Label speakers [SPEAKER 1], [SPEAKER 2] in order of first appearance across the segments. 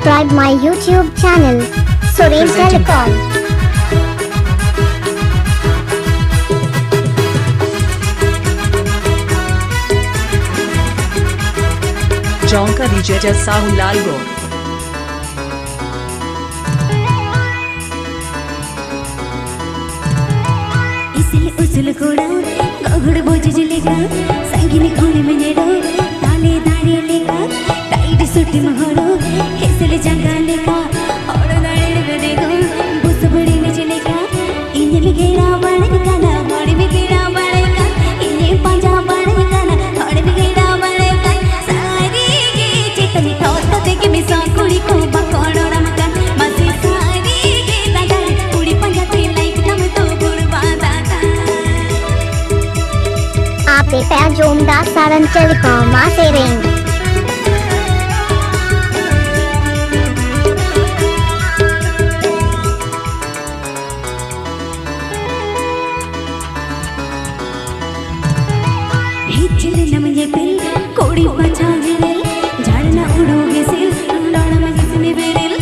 [SPEAKER 1] subscribe my YouTube channel, Suren Telecom.
[SPEAKER 2] Jonka DJ Sahu Lalgo.
[SPEAKER 3] उसल कोड़ा गगड़ बोझ लेगा संगीनी खोले में जेड़ो ताले दारे लेगा टाइट सुटी महड़ो हेसल जंगा लेगा और दारे लेगा बुस बड़ी में चलेगा इन्हें में गेरा बड़े गाना हौड़ में गेरा बड़ेगा इन्हें पंजा बड़े गाना हौड़ में गेरा बड़ेगा सारी के चेतनी थोड़ा देखे में सांकुड़ी को बकोड़ो रमका मस्ती सारी के दादार कुड़ी पंजा ते लाइक नम तो गुरबादा
[SPEAKER 1] APP Jomda Suren Telecom Sering.
[SPEAKER 3] हिचले नमये पिल कोड़ी बचा गिरल झाड़ना उड़ोगे सिल लौड़ा में किसने बेरल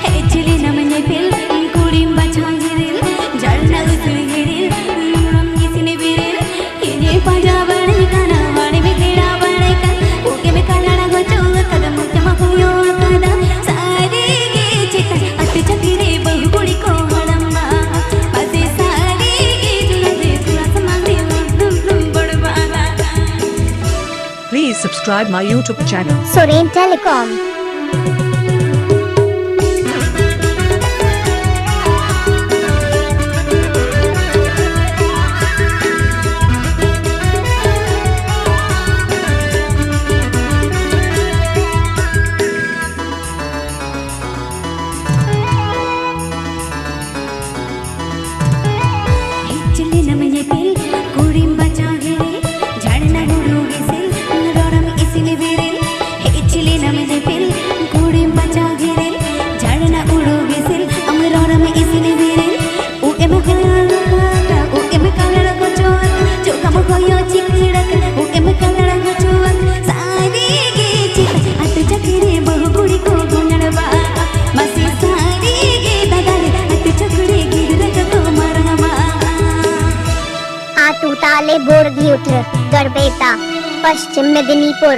[SPEAKER 3] हिचले नमये पिल कोड़ी बचा गिरल झाड़ना उछल गिरल लौड़ा में किसने बेरल ये पंजा बड़े गाना वाड़े में घेरा बड़े का ओके में काला गोचो कदम चमा हुयो कदा सारी के चिता अट चकरे बहु कुड़ी को हड़म्मा बसे सारी के जुलते तुला समाधि दुम Barwala.
[SPEAKER 2] Please subscribe my YouTube channel,
[SPEAKER 1] Suren Telecom.
[SPEAKER 3] हिचले नमये पिल कोड़ी बचा गिरे झाड़ना उड़ोगे सिल लौड़ा में किसने बेरल हिचले नमये पिल कोड़ी बचा गिरे झाड़ना उड़ोगे सिल हम लौड़ा में किसने बेरल ओ एम काला गोचो जो कम होयो चिकड़क ओ एम काला गोचो सारी के चित अट चकरे बहु कुड़ी को गुणड़वा मसी सारी के दादारे अट चकरे गिरक तो मरहमा
[SPEAKER 1] Atutale Borghiutr, Garbeta, Paschim Medinipur.